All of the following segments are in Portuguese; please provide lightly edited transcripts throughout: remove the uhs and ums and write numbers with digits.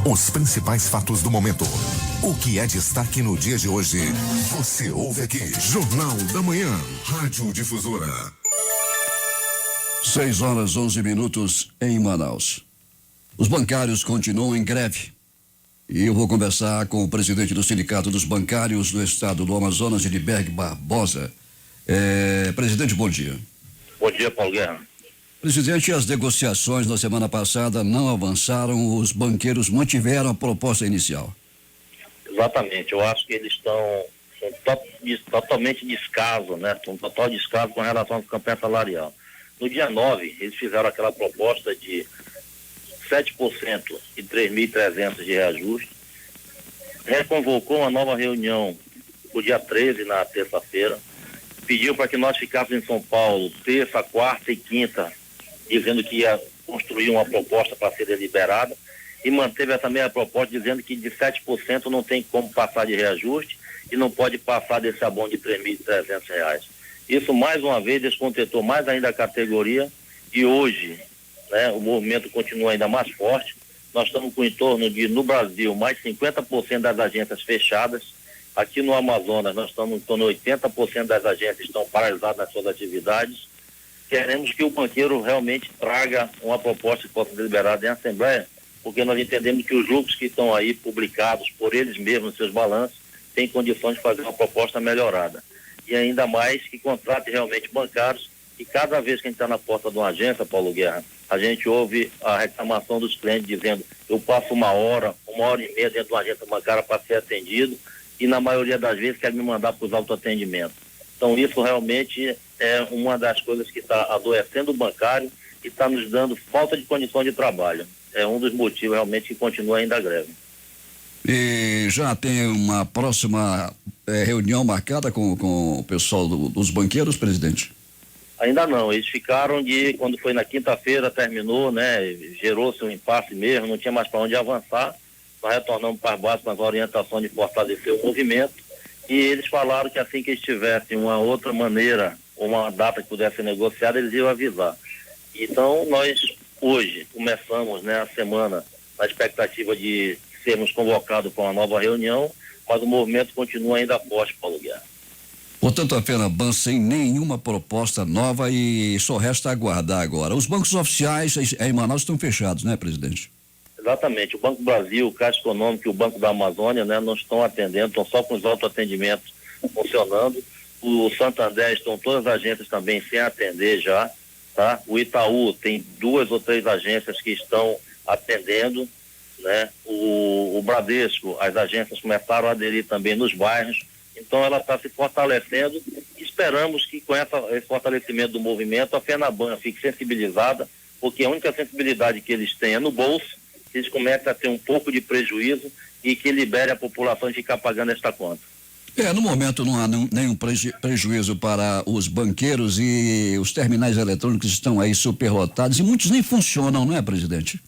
Os principais fatos do momento. O que é destaque no dia de hoje, você ouve aqui. Jornal da Manhã, Rádio Difusora. 6h11 em Manaus. Os bancários continuam em greve. E eu vou conversar com o presidente do Sindicato dos Bancários do Estado do Amazonas, Edilberg Barbosa. Presidente, bom dia. Bom dia, Paulo Guerra. Presidente, as negociações na semana passada não avançaram, os banqueiros mantiveram a proposta inicial. Exatamente, eu acho que eles estão totalmente descaso, né? Um total descaso com relação à campanha salarial. No dia 9, eles fizeram aquela proposta de 7% e 3.300 de reajuste, reconvocou uma nova reunião o dia 13, na terça-feira, pediu para que nós ficássemos em São Paulo terça, quarta e quinta, dizendo que ia construir uma proposta para ser deliberada, e manteve essa mesma proposta dizendo que de 7% não tem como passar de reajuste e não pode passar desse abono de R$3.300. Isso, mais uma vez, descontentou mais ainda a categoria, e hoje, né, o movimento continua ainda mais forte. Nós estamos com em torno de, no Brasil, mais 50% das agências fechadas. Aqui no Amazonas, nós estamos em torno de 80% das agências estão paralisadas nas suas atividades. Queremos que o banqueiro realmente traga uma proposta que possa ser deliberada em assembleia, porque nós entendemos que os lucros que estão aí publicados por eles mesmos nos seus balanços têm condições de fazer uma proposta melhorada. E ainda mais que contrate realmente bancários, e cada vez que a gente está na porta de uma agência, Paulo Guerra, a gente ouve a reclamação dos clientes dizendo: eu passo uma hora e meia dentro de uma agência bancária para ser atendido, e na maioria das vezes quer me mandar para os autoatendimentos. Então isso realmente é uma das coisas que está adoecendo o bancário e está nos dando falta de condições de trabalho. É um dos motivos realmente que continua ainda a greve. E já tem uma próxima reunião marcada com o pessoal dos banqueiros, presidente? Ainda não, eles ficaram quando foi na quinta-feira, terminou, né, gerou-se um impasse mesmo, não tinha mais para onde avançar. Nós retornamos para as bases com as orientações de fortalecer o movimento, e eles falaram que assim que eles tivessem uma outra maneira, uma data que pudesse ser negociada, eles iam avisar. Então nós hoje começamos, né, a semana na expectativa de sermos convocados para uma nova reunião, mas o movimento continua ainda forte, Paulo Guerra. Portanto, a FENABAN sem nenhuma proposta nova e só resta aguardar agora. Os bancos oficiais em Manaus estão fechados, né, presidente? Exatamente. O Banco Brasil, o Caixa Econômica e o Banco da Amazônia, né, não estão atendendo, estão só com os autoatendimentos funcionando. O Santander, estão todas as agências também sem atender já, tá? O Itaú tem 2 ou 3 agências que estão atendendo, né? O Bradesco, as agências começaram a aderir também nos bairros. Então ela está se fortalecendo. Esperamos que com esse fortalecimento do movimento a FENABAN fique sensibilizada, porque a única sensibilidade que eles têm é no bolso. Eles começam a ter um pouco de prejuízo e que libere a população de ficar pagando esta conta. No momento não há nenhum prejuízo para os banqueiros, e os terminais eletrônicos estão aí superlotados e muitos nem funcionam, não é, presidente?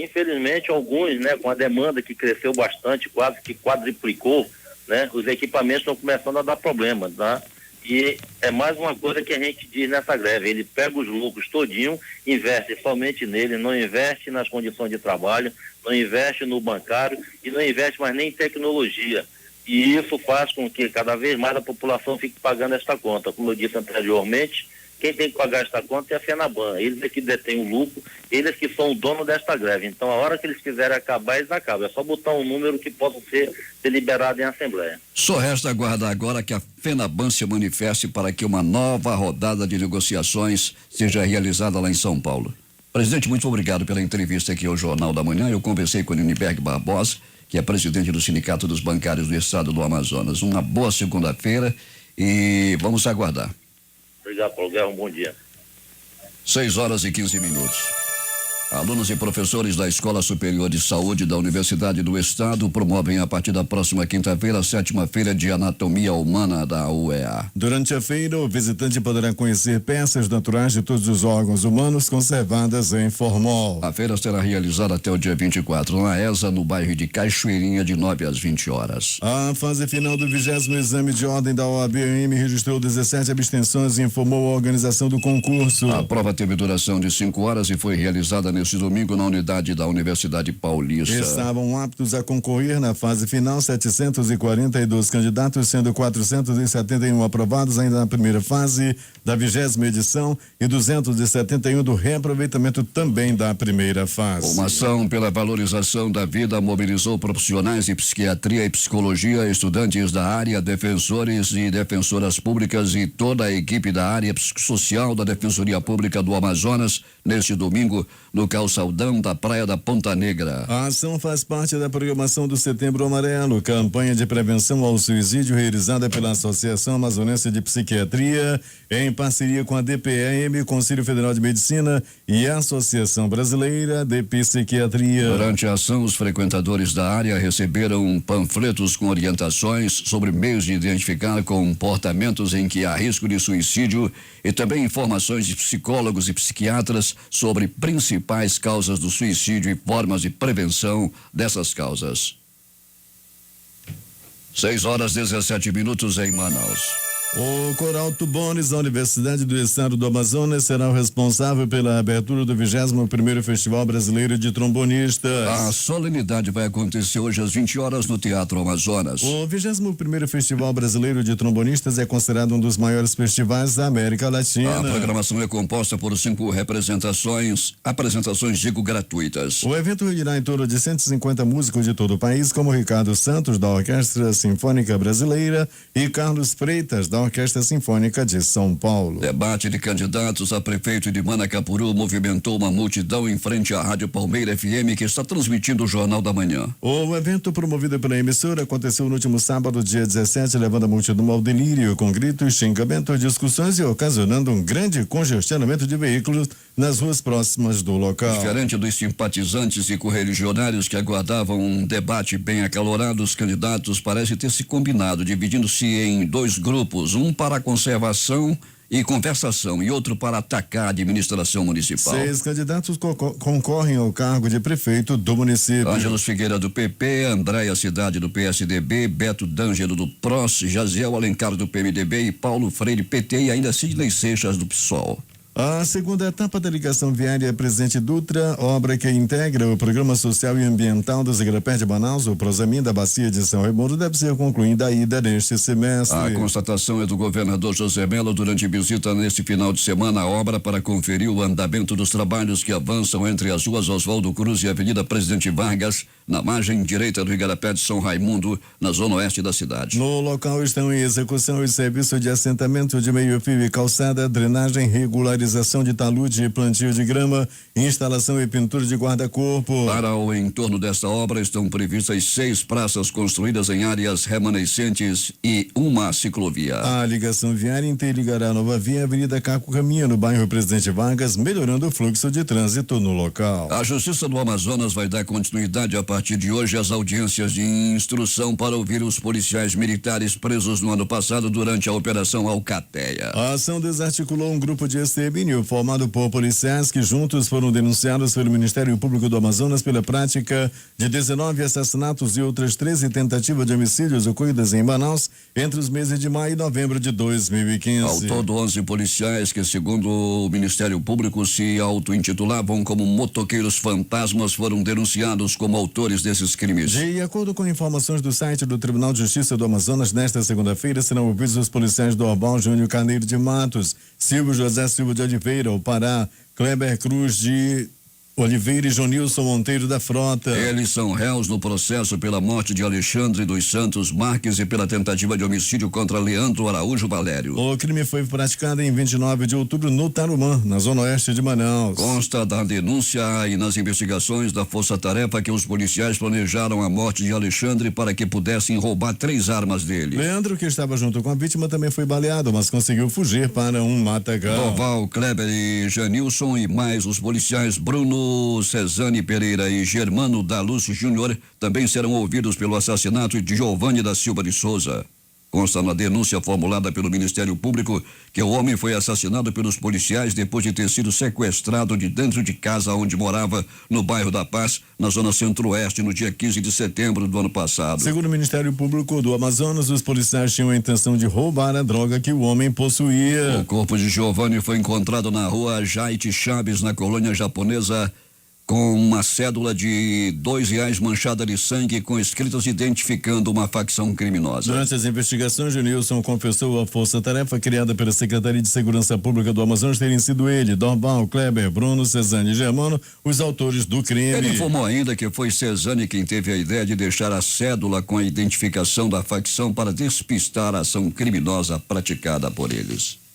Infelizmente alguns, né, com a demanda que cresceu bastante, quase que quadriplicou, né, os equipamentos estão começando a dar problema, tá? E é mais uma coisa que a gente diz nessa greve: ele pega os lucros todinho, investe somente nele, não investe nas condições de trabalho, não investe no bancário e não investe mais nem em tecnologia. E isso faz com que cada vez mais a população fique pagando esta conta. Como eu disse anteriormente, quem tem que pagar esta conta é a FENABAN. Eles é que detêm o lucro, eles que são o dono desta greve. Então, a hora que eles quiserem acabar, eles acabam. É só botar um número que possa ser deliberado em assembleia. Só resta aguardar agora que a FENABAN se manifeste para que uma nova rodada de negociações seja realizada lá em São Paulo. Presidente, muito obrigado pela entrevista aqui ao Jornal da Manhã. Eu conversei com o Edilberg Barbosa, que é presidente do Sindicato dos Bancários do Estado do Amazonas. Uma boa segunda-feira e vamos aguardar. Obrigado, Paulo Guerra, um bom dia. 6h15. Alunos e professores da Escola Superior de Saúde da Universidade do Estado promovem a partir da próxima quinta-feira a 7ª Feira de Anatomia Humana da UEA. Durante a feira, o visitante poderá conhecer peças naturais de todos os órgãos humanos conservadas em formol. A feira será realizada até o dia 24 na ESA, no bairro de Cachoeirinha, de 9 às 20 horas. A fase final do 20º exame de ordem da OAB-AM registrou 17 abstenções e informou a organização do concurso. A prova teve duração de 5 horas e foi realizada neste domingo na unidade da Universidade Paulista. Estavam aptos a concorrer na fase final 742 candidatos, sendo 471 aprovados ainda na primeira fase da 20ª edição e 271 do reaproveitamento também da primeira fase. Uma ação pela valorização da vida mobilizou profissionais de psiquiatria e psicologia, estudantes da área, defensores e defensoras públicas e toda a equipe da área psicossocial da Defensoria Pública do Amazonas neste domingo no calçadão da Praia da Ponta Negra. A ação faz parte da programação do Setembro Amarelo, campanha de prevenção ao suicídio realizada pela Associação Amazonense de Psiquiatria em parceria com a DPM, Conselho Federal de Medicina e a Associação Brasileira de Psiquiatria. Durante a ação, os frequentadores da área receberam panfletos com orientações sobre meios de identificar comportamentos em que há risco de suicídio e também informações de psicólogos e psiquiatras sobre principais causas do suicídio e formas de prevenção dessas causas. 6h17 em Manaus. O Coral Tubones da Universidade do Estado do Amazonas será o responsável pela abertura do 21º Festival Brasileiro de Trombonistas. A solenidade vai acontecer hoje às 20 horas no Teatro Amazonas. O 21º Festival Brasileiro de Trombonistas é considerado um dos maiores festivais da América Latina. A programação é composta por 5 apresentações gratuitas. O evento reunirá em torno de 150 músicos de todo o país, como Ricardo Santos, da Orquestra Sinfônica Brasileira, e Carlos Freitas, da Orquestra Sinfônica de São Paulo. Debate de candidatos a prefeito de Manacapuru movimentou uma multidão em frente à Rádio Palmeira FM, que está transmitindo o Jornal da Manhã. O evento promovido pela emissora aconteceu no último sábado, dia 17, levando a multidão ao delírio, com gritos, xingamentos, discussões e ocasionando um grande congestionamento de veículos nas ruas próximas do local. Diferente dos simpatizantes e correligionários que aguardavam um debate bem acalorado, os candidatos parecem ter se combinado, dividindo-se em 2 grupos, um para a conservação e conversação e outro para atacar a administração municipal. 6 candidatos concorrem ao cargo de prefeito do município. Ângelos Figueira do PP, Andréia Cidade do PSDB, Beto D'Angelo do PROS, Jaziel Alencar do PMDB e Paulo Freire PT e ainda Sidney Seixas do PSOL. A segunda etapa da ligação viária Presidente Dutra, obra que integra o Programa Social e Ambiental do Igrapé de Manaus, o Prosamin da Bacia de São Raimundo, deve ser concluída ainda neste semestre. A constatação é do governador José Mello durante visita neste final de semana à obra para conferir o andamento dos trabalhos que avançam entre as ruas Oswaldo Cruz e Avenida Presidente Vargas, na margem direita do Igarapé de São Raimundo, na zona oeste da cidade. No local estão em execução os serviços de assentamento de meio-fio e calçada, drenagem, regularização de talude e plantio de grama, instalação e pintura de guarda-corpo. Para o entorno desta obra estão previstas 6 praças construídas em áreas remanescentes e uma ciclovia. A ligação viária interligará a nova via Avenida Caco Caminha, no bairro Presidente Vargas, melhorando o fluxo de trânsito no local. A Justiça do Amazonas vai dar continuidade a partir de hoje às audiências de instrução para ouvir os policiais militares presos no ano passado durante a Operação Alcateia. A ação desarticulou um grupo de extermínio formado por policiais que juntos foram denunciados pelo Ministério Público do Amazonas pela prática de 19 assassinatos e outras 13 tentativas de homicídios ocorridas em Manaus entre os meses de maio e novembro de 2015. Ao todo, 11 policiais que, segundo o Ministério Público, se auto-intitulavam como motoqueiros fantasmas foram denunciados como autores desses crimes. De acordo com informações do site do Tribunal de Justiça do Amazonas, nesta segunda-feira serão ouvidos os policiais do Orbal Júnior Carneiro de Matos, Silvio José Silva de Oliveira, o Pará, Kleber Cruz de Oliveira e Jonilson Monteiro da Frota. Eles são réus no processo pela morte de Alexandre dos Santos Marques e pela tentativa de homicídio contra Leandro Araújo Valério. O crime foi praticado em 29 de outubro no Tarumã, na zona oeste de Manaus. Consta da denúncia e nas investigações da Força Tarefa que os policiais planejaram a morte de Alexandre para que pudessem roubar 3 armas dele. Leandro, que estava junto com a vítima, também foi baleado, mas conseguiu fugir para um matagal. Doval, Kleber e Janilson e mais os policiais Bruno Cesane Pereira e Germano da Luz Júnior também serão ouvidos pelo assassinato de Giovanni da Silva de Souza. Consta na denúncia formulada pelo Ministério Público que o homem foi assassinado pelos policiais depois de ter sido sequestrado de dentro de casa onde morava no bairro da Paz, na zona centro-oeste, no dia 15 de setembro do ano passado. Segundo o Ministério Público do Amazonas, os policiais tinham a intenção de roubar a droga que o homem possuía. O corpo de Giovanni foi encontrado na rua Jaite Chaves, na colônia japonesa com uma cédula de R$2 manchada de sangue com escritas identificando uma facção criminosa. Durante as investigações, Junilson confessou à força-tarefa criada pela Secretaria de Segurança Pública do Amazonas terem sido ele, Dorval, Kleber, Bruno, Cezane e Germano os autores do crime. Ele informou ainda que foi Cezane quem teve a ideia de deixar a cédula com a identificação da facção para despistar a ação criminosa praticada por eles.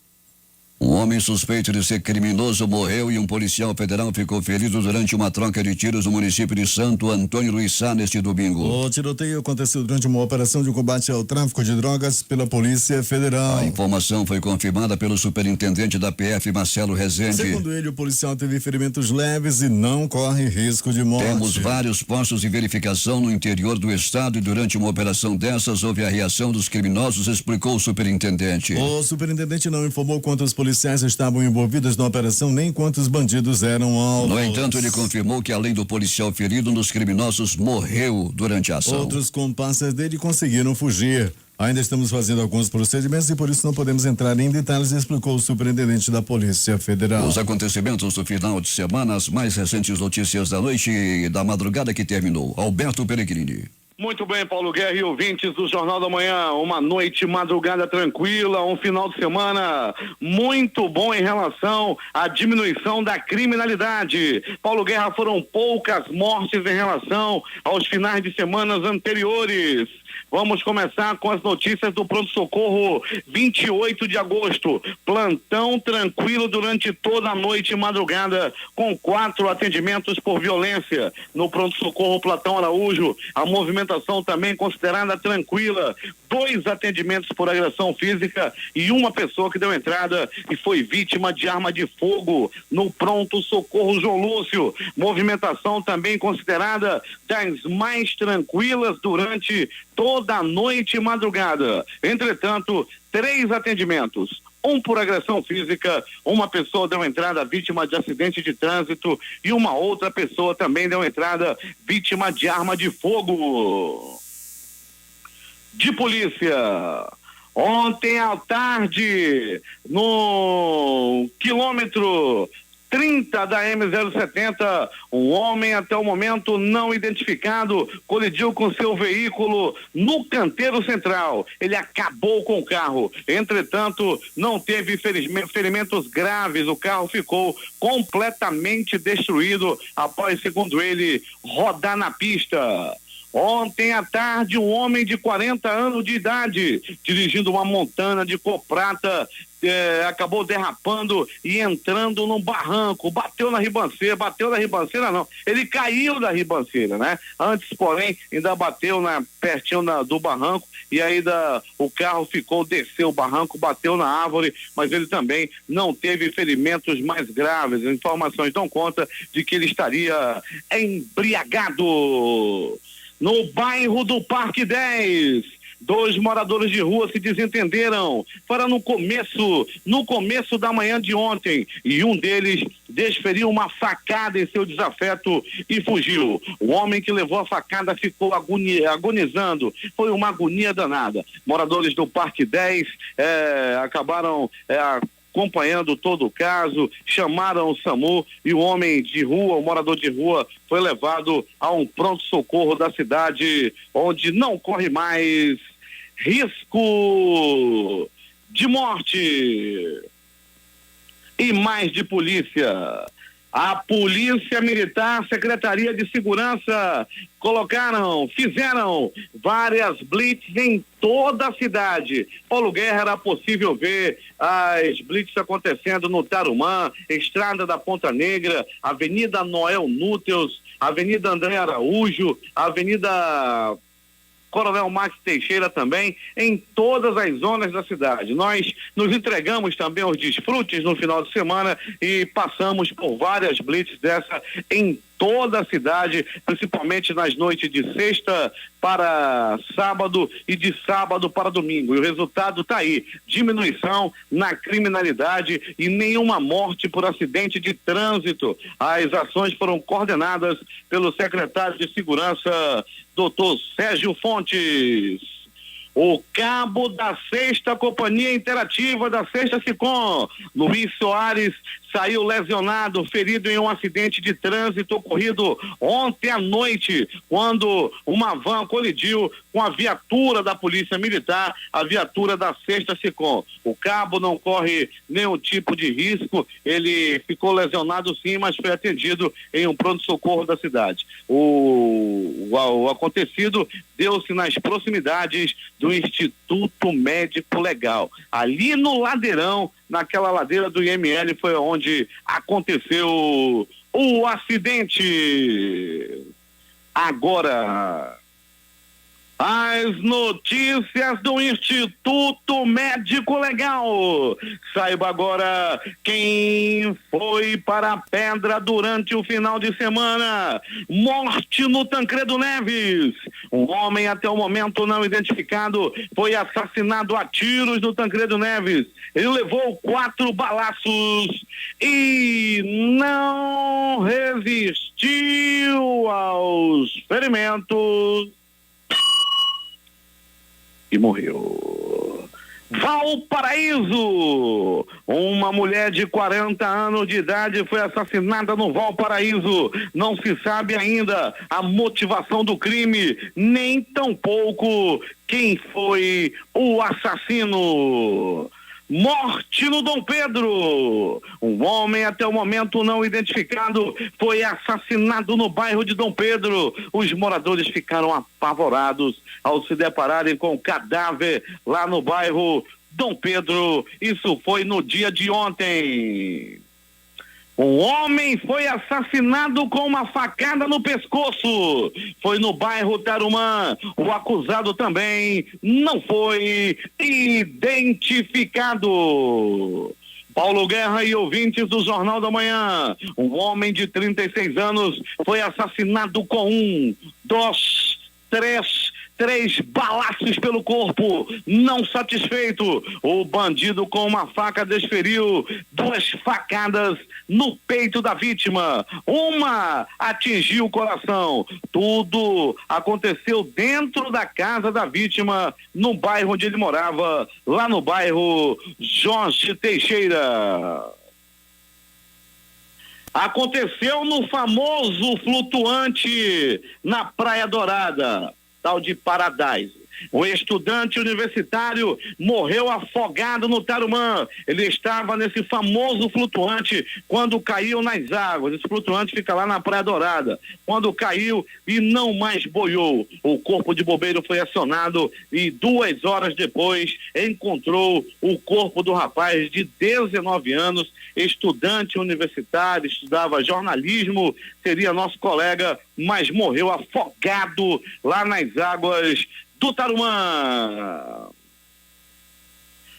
Um homem suspeito de ser criminoso morreu e um policial federal ficou ferido durante uma troca de tiros no município de Santo Antônio do Içá neste domingo. O tiroteio aconteceu durante uma operação de combate ao tráfico de drogas pela Polícia Federal. A informação foi confirmada pelo superintendente da PF, Marcelo Rezende. Segundo ele, o policial teve ferimentos leves e não corre risco de morte. Temos vários postos de verificação no interior do estado e durante uma operação dessas houve a reação dos criminosos, explicou o superintendente. O superintendente não informou quantos policiais estavam envolvidos na operação nem quantos bandidos eram alvos. No entanto, ele confirmou que além do policial ferido, um dos criminosos morreu durante a ação. Outros comparsas dele conseguiram fugir. Ainda estamos fazendo alguns procedimentos e por isso não podemos entrar em detalhes, explicou o superintendente da Polícia Federal. Os acontecimentos do final de semana, as mais recentes notícias da noite e da madrugada que terminou. Alberto Peregrini. Muito bem, Paulo Guerra e ouvintes do Jornal da Manhã, uma noite, madrugada tranquila, um final de semana muito bom em relação à diminuição da criminalidade. Paulo Guerra, foram poucas mortes em relação aos finais de semanas anteriores. Vamos começar com as notícias do pronto-socorro 28 de agosto. Plantão tranquilo durante toda a noite e madrugada, com 4 atendimentos por violência. No pronto-socorro Platão Araújo, a movimentação também considerada tranquila. 2 atendimentos por agressão física e uma pessoa que deu entrada e foi vítima de arma de fogo no pronto-socorro João Lúcio. Movimentação também considerada das mais tranquilas durante toda a noite e madrugada. Entretanto, 3 atendimentos. Um por agressão física, uma pessoa deu entrada vítima de acidente de trânsito e uma outra pessoa também deu entrada vítima de arma de fogo. De polícia. Ontem à tarde, no quilômetro 30 da M070, um homem até o momento não identificado colidiu com seu veículo no canteiro central. Ele acabou com o carro. Entretanto, não teve ferimentos graves. O carro ficou completamente destruído após, segundo ele, rodar na pista. Ontem à tarde, um homem de 40 anos de idade, dirigindo uma Montana de cor prata, acabou derrapando e entrando num barranco, bateu na ribanceira não, ele caiu da ribanceira, né? Antes, porém, ainda bateu pertinho do barranco e aí o carro desceu o barranco, bateu na árvore, mas ele também não teve ferimentos mais graves. As informações dão conta de que ele estaria embriagado. No bairro do Parque 10, 2 moradores de rua se desentenderam. Foi no começo da manhã de ontem, e um deles desferiu uma facada em seu desafeto e fugiu. O homem que levou a facada ficou agonizando. Foi uma agonia danada. Moradores do Parque 10 acabaram acompanhando todo o caso, chamaram o SAMU e o homem de rua, o morador de rua, foi levado a um pronto-socorro da cidade, onde não corre mais risco de morte. E mais de polícia. A Polícia Militar, Secretaria de Segurança, fizeram várias blitz em toda a cidade. Paulo Guerra, era possível ver as blitz acontecendo no Tarumã, Estrada da Ponta Negra, Avenida Noel Núteus, Avenida André Araújo, Avenida Coronel Max Teixeira também, em todas as zonas da cidade. Nós nos entregamos também aos desfrutes no final de semana e passamos por várias blitz dessa em toda a cidade, principalmente nas noites de sexta para sábado e de sábado para domingo. E o resultado está aí: diminuição na criminalidade e nenhuma morte por acidente de trânsito. As ações foram coordenadas pelo secretário de Segurança, Dr. Sérgio Fontes. O cabo da 6ª Companhia Interativa da 6ª SICOM, Luiz Soares, saiu lesionado, ferido em um acidente de trânsito ocorrido ontem à noite, quando uma van colidiu com a viatura da Polícia Militar, a viatura da 6ª SECOM. O cabo não corre nenhum tipo de risco, ele ficou lesionado sim, mas foi atendido em um pronto-socorro da cidade. O acontecido deu-se nas proximidades do Instituto Médico Legal. Ali no ladeirão, naquela ladeira do IML, foi onde aconteceu o acidente. Agora, as notícias do Instituto Médico Legal. Saiba agora quem foi para a pedra durante o final de semana. Morte no Tancredo Neves. Um homem até o momento não identificado foi assassinado a tiros no Tancredo Neves. Ele levou 4 balaços e não resistiu aos ferimentos e morreu. Valparaíso, uma mulher de 40 anos de idade foi assassinada no Valparaíso. Não se sabe ainda a motivação do crime, nem tampouco quem foi o assassino. Morte no Dom Pedro. Um homem até o momento não identificado foi assassinado no bairro de Dom Pedro. Os moradores ficaram apavorados ao se depararem com o cadáver lá no bairro Dom Pedro. Isso foi no dia de ontem. Um homem foi assassinado com uma facada no pescoço. Foi no bairro Tarumã. O acusado também não foi identificado. Paulo Guerra e ouvintes do Jornal da Manhã. Um homem de 36 anos foi assassinado com 1, 2, 3 balaços pelo corpo. Não satisfeito, o bandido com uma faca desferiu 2 facadas no peito da vítima. Uma atingiu o coração. Tudo aconteceu dentro da casa da vítima, no bairro onde ele morava, lá no bairro Jorge Teixeira. Aconteceu no famoso flutuante na Praia Dourada, tal de Paradise. O estudante universitário morreu afogado no Tarumã. Ele estava nesse famoso flutuante quando caiu nas águas. Esse flutuante fica lá na Praia Dourada. Quando caiu e não mais boiou, o corpo de bombeiro foi acionado e 2 horas depois encontrou o corpo do rapaz de 19 anos, estudante universitário, estudava jornalismo, seria nosso colega, mas morreu afogado lá nas águas do Tarumã.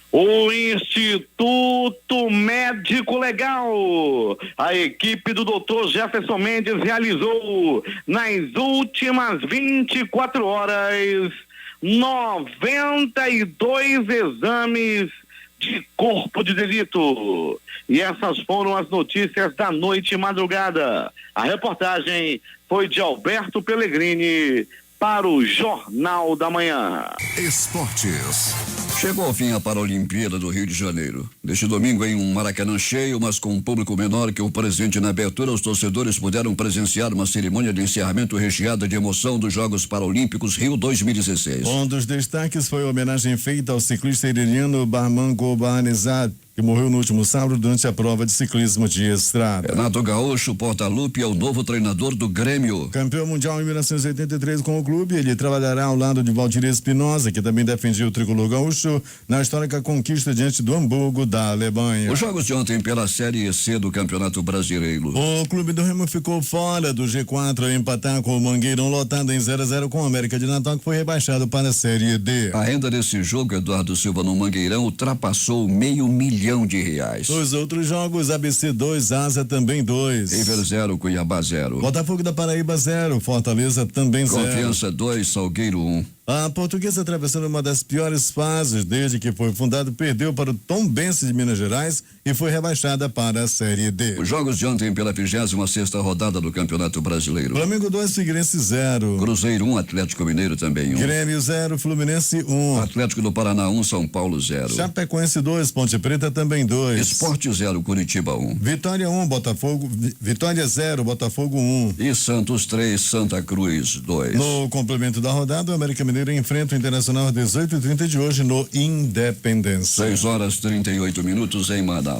O Instituto Médico Legal, a equipe do Dr. Jefferson Mendes realizou nas últimas 24 horas 92 exames de corpo de delito. E essas foram as notícias da noite e madrugada. A reportagem foi de Alberto Pellegrini para o Jornal da Manhã. Esportes. Chegou ao fim a Paralimpíada do Rio de Janeiro. Neste domingo, em um Maracanã cheio, mas com um público menor que o presente na abertura, os torcedores puderam presenciar uma cerimônia de encerramento recheada de emoção dos Jogos Paralímpicos Rio 2016. Um dos destaques foi a homenagem feita ao ciclista iraniano Bahman Gobanezad, que morreu no último sábado durante a prova de ciclismo de estrada. Renato Gaúcho Portaluppi é o novo treinador do Grêmio. Campeão mundial em 1983 com o clube, ele trabalhará ao lado de Valdir Espinosa, que também defendia o tricolor gaúcho na histórica conquista diante do Hamburgo da Alemanha. Os jogos de ontem pela Série C do Campeonato Brasileiro. O clube do Remo ficou fora do G4 ao empatar com o Mangueirão lotado em 0-0 com o América de Natal, que foi rebaixado para a Série D. A renda desse jogo, Eduardo Silva, no Mangueirão, ultrapassou R$500 mil. Os outros jogos, ABC 2, Asa também 2. River 0, Cuiabá 0. Botafogo da Paraíba 0, Fortaleza também 0. Confiança 2, Salgueiro 1. A Portuguesa, atravessando uma das piores fases desde que foi fundado, perdeu para o Tombense de Minas Gerais e foi rebaixada para a Série D. Os jogos de ontem pela 26ª rodada do Campeonato Brasileiro. Flamengo 2, Figueirense 0. Cruzeiro 1, Atlético Mineiro também 1. Grêmio 0, Fluminense 1. Atlético do Paraná 1, São Paulo 0. Chapecoense 2, Ponte Preta também 2. Esporte 0, Curitiba 1. Vitória 1, Botafogo. Vitória 0, Botafogo 1. E Santos 3, Santa Cruz 2. No complemento da rodada, o América Mineiro enfrenta o Internacional às 18h30 de hoje no Independência. 6h38 em Manaus.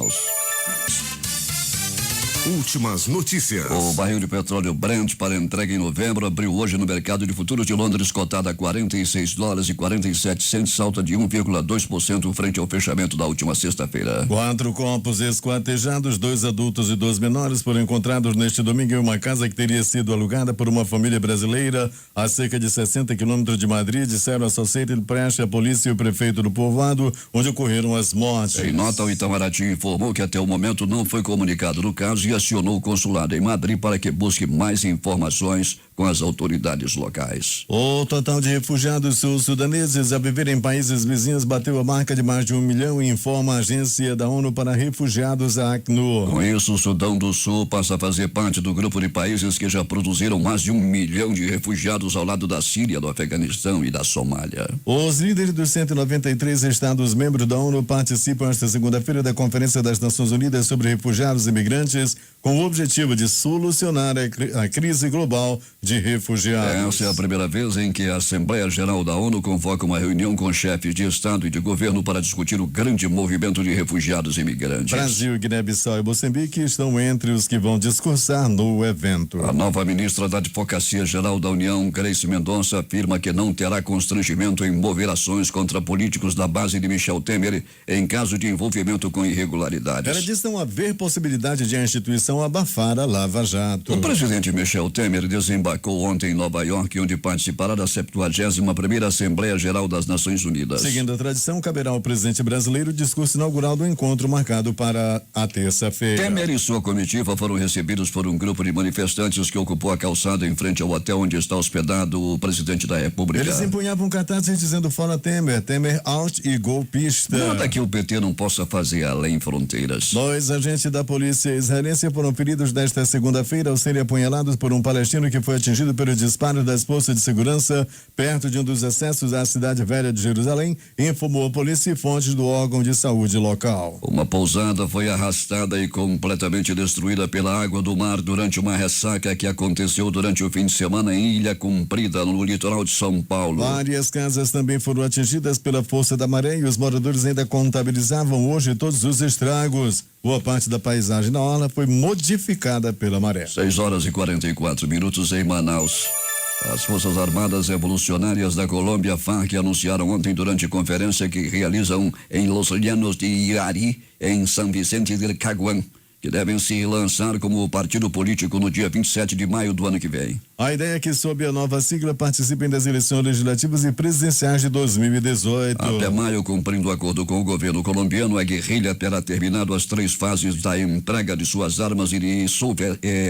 Últimas notícias. O barril de petróleo Brent para entrega em novembro abriu hoje no mercado de futuros de Londres, cotada a $46,47, salta de 1,2% frente ao fechamento da última sexta-feira. 4 corpos esquartejados, 2 adultos e 2 menores, foram encontrados neste domingo em uma casa que teria sido alugada por uma família brasileira a cerca de 60 quilômetros de Madrid, disseram a Associated Press, a polícia e o prefeito do povoado, onde ocorreram as mortes. Em nota, o Itamaraty informou que até o momento não foi comunicado no caso e acionou o consulado em Madrid para que busque mais informações com as autoridades locais. O total de refugiados sul-sudaneses a viver em países vizinhos bateu a marca de mais de 1 milhão, informa a agência da ONU para refugiados, a ACNUR. Com isso, o Sudão do Sul passa a fazer parte do grupo de países que já produziram mais de 1 milhão de refugiados ao lado da Síria, do Afeganistão e da Somália. Os líderes dos 193 estados-membros da ONU participam esta segunda-feira da Conferência das Nações Unidas sobre Refugiados e Imigrantes, com o objetivo de solucionar a crise global de refugiados. Essa é a primeira vez em que a Assembleia Geral da ONU convoca uma reunião com chefes de Estado e de governo para discutir o grande movimento de refugiados e imigrantes. Brasil, Guiné-Bissau e Moçambique estão entre os que vão discursar no evento. A nova ministra da Advocacia Geral da União, Grace Mendonça, afirma que não terá constrangimento em mover ações contra políticos da base de Michel Temer em caso de envolvimento com irregularidades. Ela diz não haver possibilidade de a instituição abafar a Lava Jato. O presidente Michel Temer desembarcou ontem em Nova York, onde participará da 71ª Assembleia Geral das Nações Unidas. Seguindo a tradição, caberá ao presidente brasileiro o discurso inaugural do encontro marcado para a terça-feira. Temer e sua comitiva foram recebidos por um grupo de manifestantes que ocupou a calçada em frente ao hotel onde está hospedado o presidente da República. Eles empunhavam cartazes dizendo fora Temer, Temer out e golpista. Nada que o PT não possa fazer além fronteiras. 2 agentes da polícia israelense foram feridos nesta segunda-feira ao serem apunhalados por um palestino que foi atingido pelo disparo das forças de segurança perto de um dos acessos à cidade velha de Jerusalém, informou a polícia e fontes do órgão de saúde local. Uma pousada foi arrastada e completamente destruída pela água do mar durante uma ressaca que aconteceu durante o fim de semana em Ilha Comprida, no litoral de São Paulo. Várias casas também foram atingidas pela força da maré e os moradores ainda contabilizavam hoje todos os estragos. Boa parte da paisagem na orla foi modificada pela maré. 6h44 em Manaus. As Forças Armadas Revolucionárias da Colômbia, FARC, anunciaram ontem durante conferência que realizam em Los Llanos de Irari, em São Vicente del Caguán, que devem se lançar como partido político no dia 27 de maio do ano que vem. A ideia é que, sob a nova sigla, participem das eleições legislativas e presidenciais de 2018. Até maio, cumprindo o acordo com o governo colombiano, a guerrilha terá terminado as 3 fases da entrega de suas armas e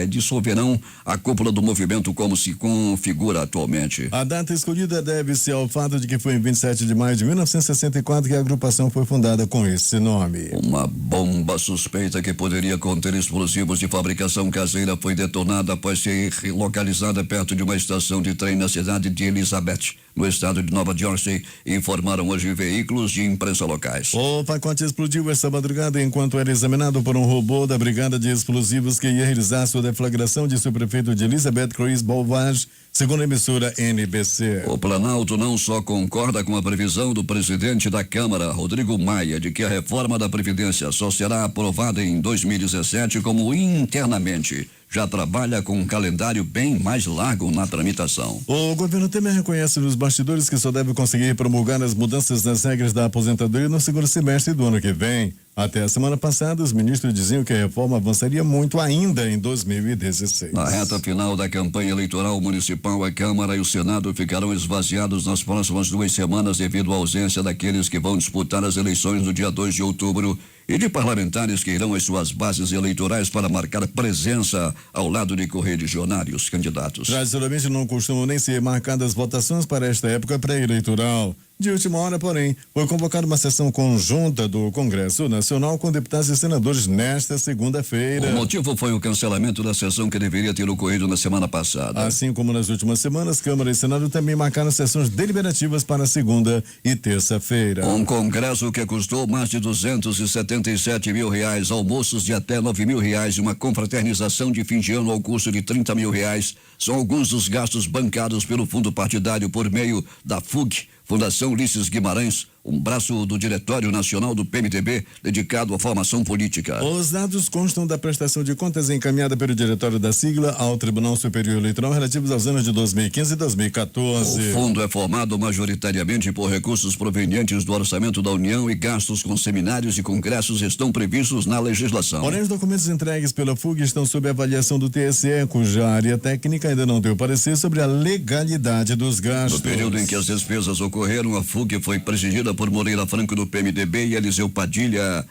dissolverão a cúpula do movimento como se configura atualmente. A data escolhida deve-se ao fato de que foi em 27 de maio de 1964 que a agrupação foi fundada com esse nome. Uma bomba suspeita que poderia conter explosivos de fabricação caseira foi detonada após ser localizada perto de uma estação de trem na cidade de Elizabeth, no estado de Nova Jersey, informaram hoje veículos de imprensa locais. O pacote explodiu esta madrugada enquanto era examinado por um robô da Brigada de Explosivos que ia realizar sua deflagração, disse o prefeito de Elizabeth, Chris Bolvage, segundo a emissora NBC. O Planalto não só concorda com a previsão do presidente da Câmara, Rodrigo Maia, de que a reforma da Previdência só será aprovada em 2017, como internamente já trabalha com um calendário bem mais largo na tramitação. O governo Temer reconhece nos bastidores que só deve conseguir promulgar as mudanças nas regras da aposentadoria no segundo semestre do ano que vem. Até a semana passada, os ministros diziam que a reforma avançaria muito ainda em 2016. Na reta final da campanha eleitoral municipal, a Câmara e o Senado ficarão esvaziados nas próximas 2 semanas devido à ausência daqueles que vão disputar as eleições no dia 2 de outubro e de parlamentares que irão às suas bases eleitorais para marcar presença ao lado de correligionários candidatos. Tradicionalmente não costumam nem ser marcadas votações para esta época pré-eleitoral. De última hora, porém, foi convocada uma sessão conjunta do Congresso Nacional com deputados e senadores nesta segunda-feira. O motivo foi o cancelamento da sessão que deveria ter ocorrido na semana passada. Assim como nas últimas semanas, Câmara e Senado também marcaram sessões deliberativas para segunda e terça-feira. Um congresso que custou mais de 277 mil reais, almoços de até 9 mil reais e uma confraternização de fim de ano ao custo de 30 mil reais são alguns dos gastos bancados pelo fundo partidário por meio da FUG, Fundação Ulisses Guimarães, um braço do Diretório Nacional do PMDB dedicado à formação política. Os dados constam da prestação de contas encaminhada pelo diretório da sigla ao Tribunal Superior Eleitoral relativos aos anos de 2015 e 2014. O fundo é formado majoritariamente por recursos provenientes do orçamento da União e gastos com seminários e congressos estão previstos na legislação. Porém, os documentos entregues pela FUG estão sob avaliação do TSE, cuja área técnica ainda não deu parecer sobre a legalidade dos gastos. No período em que as despesas ocorreram, a FUG foi presidida por Moreira Franco do PMDB e Eliseu Padilha,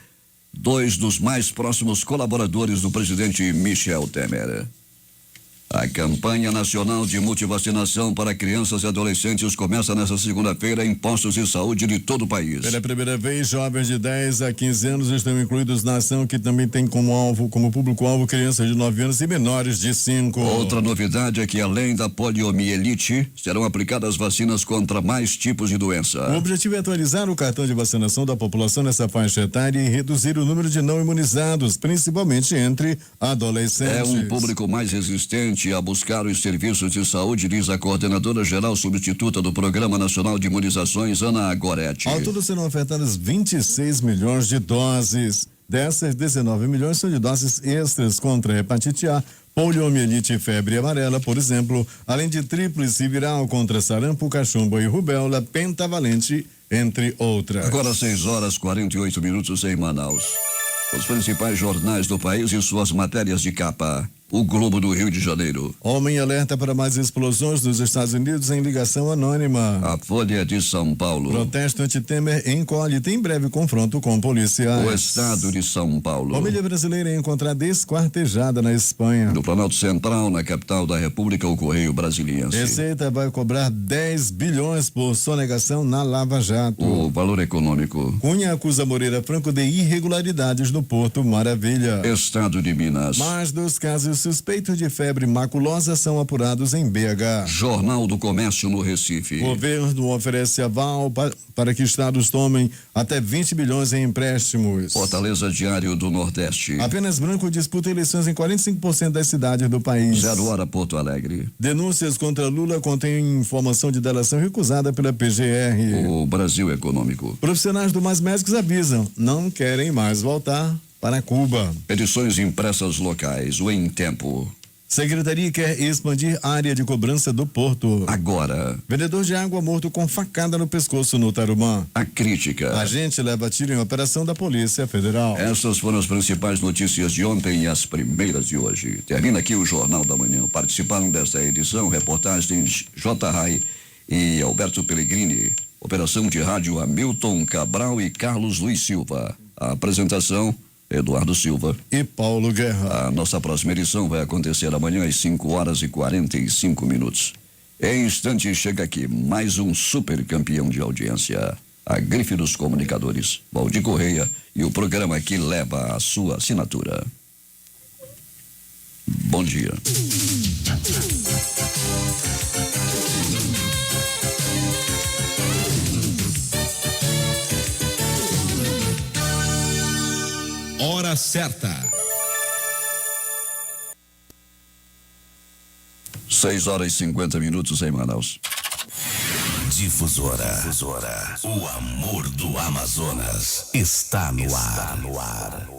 dois dos mais próximos colaboradores do presidente Michel Temer. A campanha nacional de multivacinação para crianças e adolescentes começa nesta segunda-feira em postos de saúde de todo o país. Pela primeira vez, jovens de 10 a 15 anos estão incluídos na ação, que também tem como público-alvo crianças de 9 anos e menores de 5. Outra novidade é que, além da poliomielite, serão aplicadas vacinas contra mais tipos de doença. O objetivo é atualizar o cartão de vacinação da população nessa faixa etária e reduzir o número de não imunizados, principalmente entre adolescentes. É um público mais resistente a buscar os serviços de saúde, diz a coordenadora geral substituta do Programa Nacional de Imunizações, Ana Goretti. Ao todo serão ofertadas 26 milhões de doses. Dessas, 19 milhões são de doses extras contra a hepatite A, poliomielite e febre amarela, por exemplo, além de tríplice viral contra sarampo, cachumba e rubéola pentavalente, entre outras. Agora 6h48 em Manaus. Os principais jornais do país e suas matérias de capa. O Globo do Rio de Janeiro. Homem alerta para mais explosões nos Estados Unidos em ligação anônima. A Folha de São Paulo. Protesto anti-Temer encolhe, tem breve confronto com policiais. O Estado de São Paulo. Família brasileira é encontrada esquartejada na Espanha. No Planalto Central, na capital da República, o Correio Brasiliense. Receita vai cobrar 10 bilhões por sonegação na Lava Jato. O Valor Econômico. Cunha acusa Moreira Franco de irregularidades no Porto Maravilha. Estado de Minas. Mais 2 casos suspeitos de febre maculosa são apurados em BH. Jornal do Comércio no Recife. Governo oferece aval para que estados tomem até 20 bilhões em empréstimos. Fortaleza Diário do Nordeste. Apenas branco disputa eleições em 45% das cidades do país. 0 hora Porto Alegre. Denúncias contra Lula contêm informação de delação recusada pela PGR. O Brasil Econômico. Profissionais do Mais Médicos avisam, não querem mais voltar para Cuba. Edições impressas locais, o Em Tempo. Secretaria quer expandir a área de cobrança do porto. Agora. Vendedor de água morto com facada no pescoço no Tarumã. A crítica. Agente leva tiro em operação da Polícia Federal. Essas foram as principais notícias de ontem e as primeiras de hoje. Termina aqui o Jornal da Manhã. Participaram desta edição reportagens J. Rai e Alberto Pellegrini. Operação de rádio Hamilton Cabral e Carlos Luiz Silva. A apresentação Eduardo Silva e Paulo Guerra. A nossa próxima edição vai acontecer amanhã às 5h45. Em instantes chega aqui mais um super campeão de audiência, a Grife dos Comunicadores, Valdir Correia, e o programa que leva a sua assinatura. Bom dia. Hora certa. 6h50 em Manaus. Difusora. O amor do Amazonas está no ar.